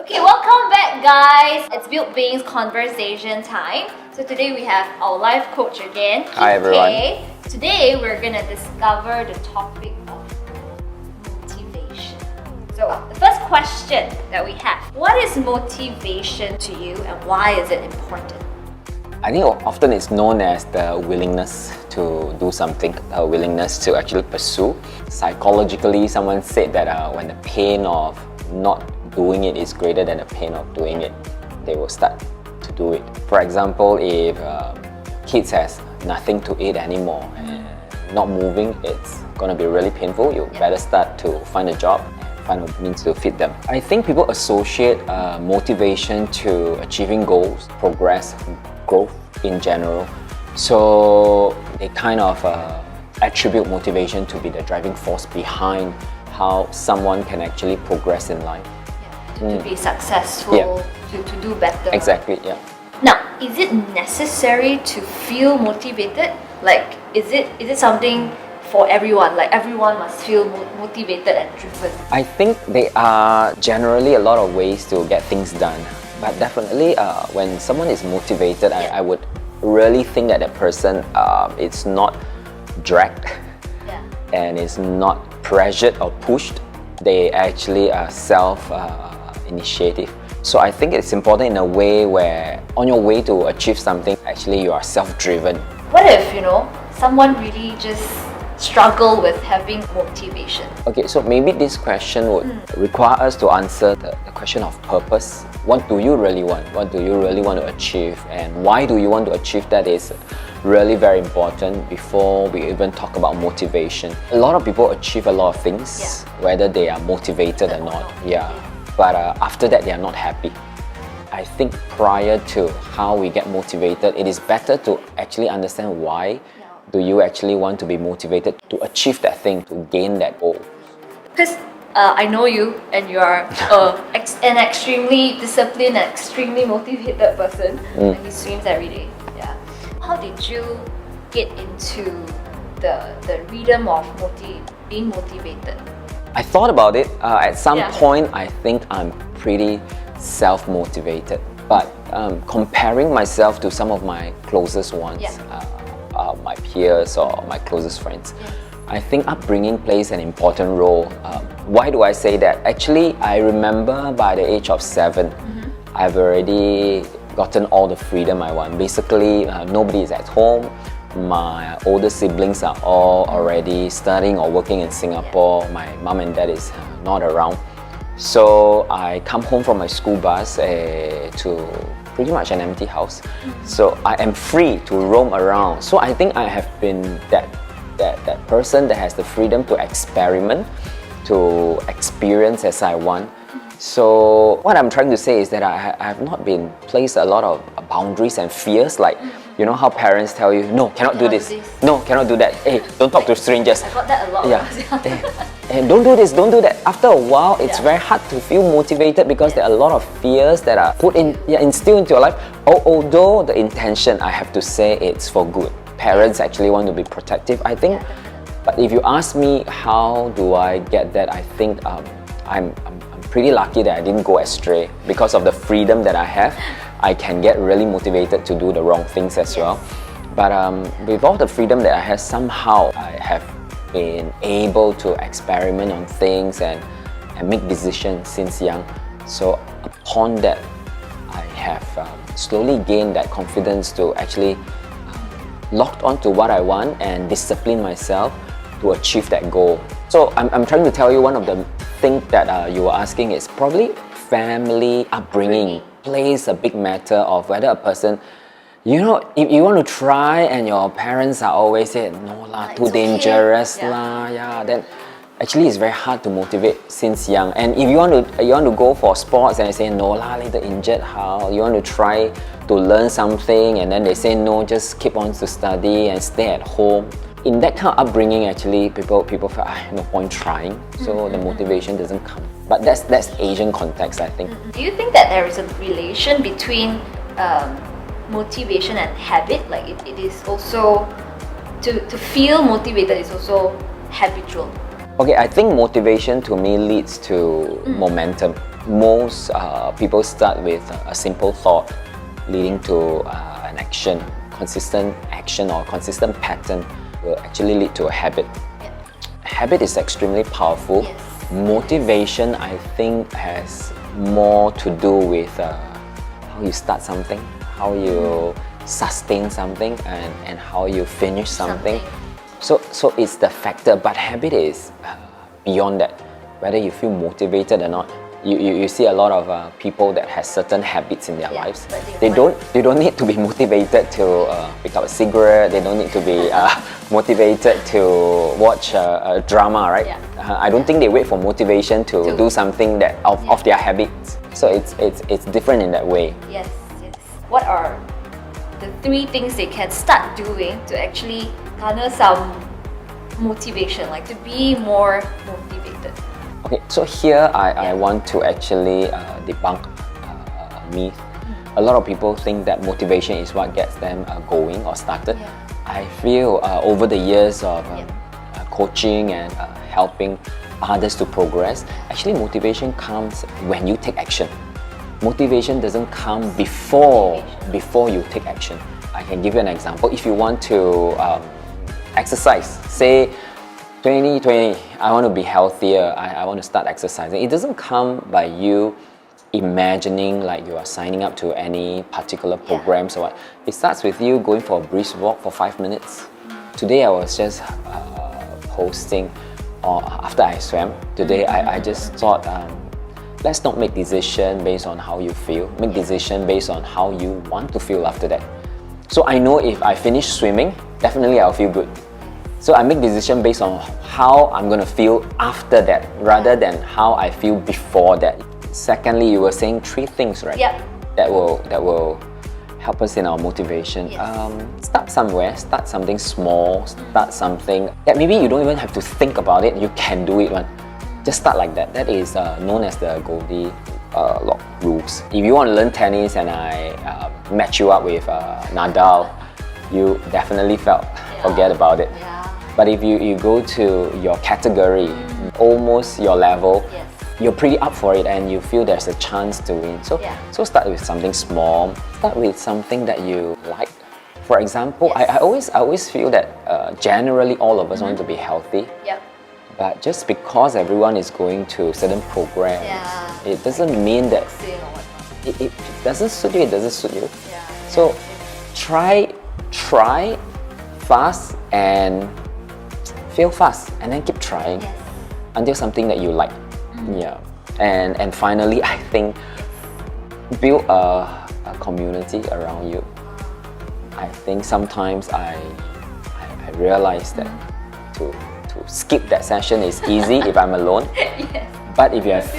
Okay, welcome back guys. It's Buildbeings conversation time. So today we have our life coach again. Hi everyone. Today we're gonna discover the topic of motivation. So the first question that we have, what is motivation to you and why is it important? I think often it's known as the willingness to do something, a willingness to actually pursue. Psychologically, someone said that when the pain of not doing it is greater than the pain of doing it, they will start to do it. For example, if kids has nothing to eat anymore and not moving, it's gonna be really painful. You better start to find a job, find a means to feed them. I think people associate motivation to achieving goals, progress, growth in general. So they kind of attribute motivation to be the driving force behind how someone can actually progress in life. To be successful, to do better. Exactly, yeah. Now, is it necessary to feel motivated? Like, is it something for everyone? Like, everyone must feel motivated and driven? I think there are generally a lot of ways to get things done. But definitely, when someone is motivated, I would really think that person is not dragged and is not pressured or pushed. They actually are self-initiative. So I think it's important in a way where on your way to achieve something, actually you are self-driven. What if, someone really just struggle with having motivation? Okay, so maybe this question would require us to answer the question of purpose. What do you really want? What do you really want to achieve? And why do you want to achieve that is really very important before we even talk about motivation. A lot of people achieve a lot of things, whether they are motivated or not. But after that, they are not happy. I think prior to how we get motivated, it is better to actually understand why do you actually want to be motivated to achieve that thing, to gain that goal. Because I know you and you are an extremely disciplined and extremely motivated person and he swims every day. How did you get into the rhythm of being motivated? I thought about it. At some point, I think I'm pretty self-motivated. But comparing myself to some of my closest ones, my peers or my closest friends, I think upbringing plays an important role. Why do I say that? Actually, I remember by the age of 7, I've already gotten all the freedom I want. Basically, nobody is at home. My older siblings are all already studying or working in Singapore. My mom and dad is not around. So I come home from my school bus to pretty much an empty house. So I am free to roam around. So I think I have been that person that has the freedom to experiment, to experience as I want. So what I'm trying to say is that I have not been placed a lot of boundaries and fears, like how parents tell you, no, cannot do this, no, cannot do that, hey, don't talk to strangers. I got that a lot. And don't do this, don't do that. After a while, it's very hard to feel motivated because there are a lot of fears that are instilled into your life. Although the intention, I have to say, it's for good. Parents actually want to be protective, I think. But if you ask me how do I get that, I think I'm pretty lucky that I didn't go astray. Because of the freedom that I have, I can get really motivated to do the wrong things as well. But with all the freedom that I have, somehow I have been able to experiment on things and make decisions since young. So upon that, I have slowly gained that confidence to actually lock onto what I want and discipline myself to achieve that goal. So I'm trying to tell you, one of the things that you were asking is probably family upbringing plays a big matter of whether a person, if you want to try and your parents are always saying, no lah, too dangerous lah, then actually it's very hard to motivate since young. And if you want to go for sports and they say, no lah, later injured, how? You want to try to learn something and then they say, no, just keep on to study and stay at home. In that kind of upbringing, actually, people feel no point trying, so the motivation doesn't come. But that's Asian context, I think. Do you think that there is a relation between motivation and habit? Like it is also to feel motivated is also habitual. Okay, I think motivation to me leads to momentum. most people start with a simple thought leading to an action. Consistent action or consistent pattern will actually lead to a habit. Habit is extremely powerful. Yes. Motivation, I think, has more to do with how you start something, how you sustain something, and how you finish something. So it's the factor, but habit is beyond that. Whether you feel motivated or not, you see a lot of people that has certain habits in their lives. They don't need to be motivated to pick up a cigarette. They don't need to be motivated to watch a drama, right? I don't think they wait for motivation to do something that of their habits. So it's different in that way. Yes. What are the 3 things they can start doing to actually garner some motivation, like to be more motivated? Okay, so here I want to actually debunk a myth. A lot of people think that motivation is what gets them going or started. I feel over the years of coaching and helping others to progress, actually motivation comes when you take action. Motivation doesn't come before you take action. I can give you an example. If you want to exercise, say 2020, I want to be healthier, I want to start exercising. It doesn't come by you imagining like you are signing up to any particular programs or what. It starts with you going for a brisk walk for 5 minutes. Today I was just posting after I swam. Today I just thought, let's not make decision based on how you feel. Make decision based on how you want to feel after that. So I know if I finish swimming, definitely I'll feel good. So I make decision based on how I'm going to feel after that rather than how I feel before that. Secondly, you were saying 3 things, right? That will help us in our motivation. Start somewhere, start something small, start something that maybe you don't even have to think about it, you can do it. Just start like that. That is known as the Goldilocks rules. If you want to learn tennis and I match you up with Nadal, you definitely forget about it. But if you go to your category, almost your level, you're pretty up for it and you feel there's a chance to win. So start with something small, start with something that you like. For example, I always feel that generally all of us want to be healthy. But just because everyone is going to certain programs, it doesn't mean that it doesn't suit you, it doesn't suit you. So try fast and fail fast, and then keep trying until something that you like. And finally, I think build a community around you. I think sometimes I realize that to skip that session is easy if I'm alone. But if you have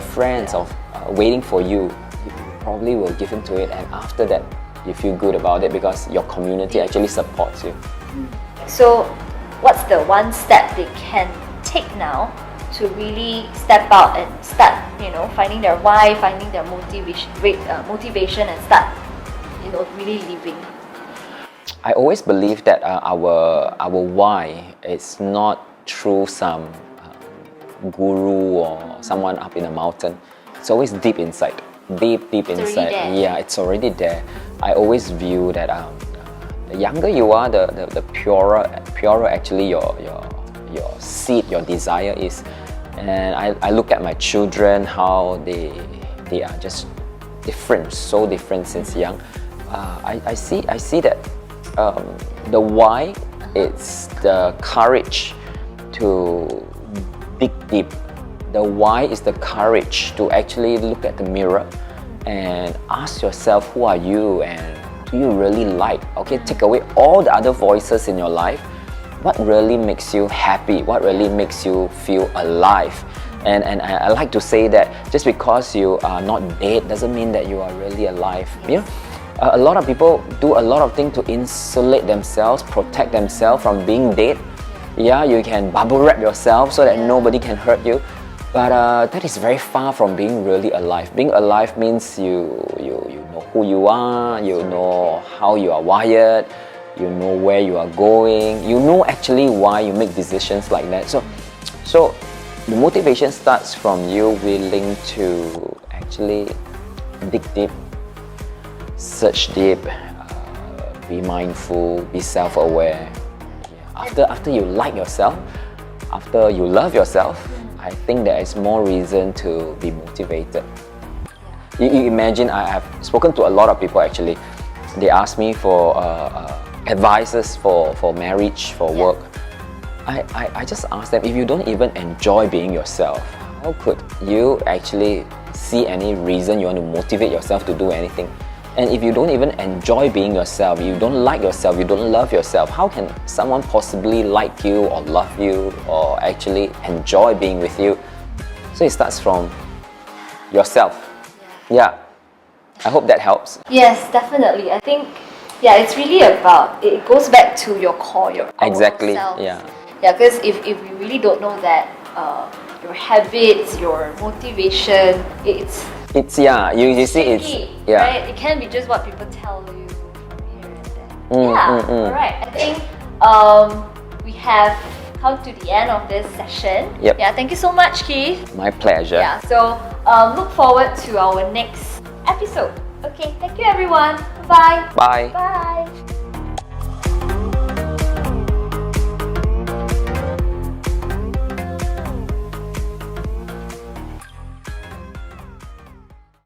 friends of waiting for you, you probably will give into it, and after that you feel good about it because your community actually supports you. So what's the one step they can take now to really step out and start, finding their why, finding their motivation and start, really living? I always believe that our why is not through some guru or someone up in a mountain. It's always deep inside, deep inside. It's already there. I always view that the younger you are, the purer actually your seed, your desire is. And I look at my children, how they are just different, so different since young. I see that the why, it's the courage to dig deep. The why is the courage to actually look at the mirror and ask yourself, who are you and do you really like? Okay, take away all the other voices in your life. What really makes you happy? What really makes you feel alive? And I like to say that just because you are not dead doesn't mean that you are really alive. A lot of people do a lot of things to insulate themselves, protect themselves from being dead. You can bubble wrap yourself so that nobody can hurt you. But that is very far from being really alive. Being alive means you know who you are, you know how you are wired, you know where you are going, you know actually why you make decisions like that. So The motivation starts from you willing to actually dig deep, search deep, be mindful, be self-aware. After you like yourself, after you love yourself, I think there is more reason to be motivated. You imagine, I have spoken to a lot of people actually. They ask me for advices for marriage, for work. I just ask them, if you don't even enjoy being yourself, how could you actually see any reason you want to motivate yourself to do anything? And if you don't even enjoy being yourself, you don't like yourself, you don't love yourself, how can someone possibly like you or love you or actually enjoy being with you? So it starts from yourself. Yeah. I hope that helps. Yes, definitely. I think, yeah, it's really about, it goes back to your core, your Exactly. self. Yeah. Yeah, because if you really don't know that, your habits, your motivation, it's you see it's tricky, yeah. right? It can't be just what people tell you from here and there. Alright. I think we have come to the end of this session. Yep. Yeah, thank you so much, Keith. My pleasure. Yeah, so look forward to our next episode. Okay, thank you everyone. Bye. Bye. Bye.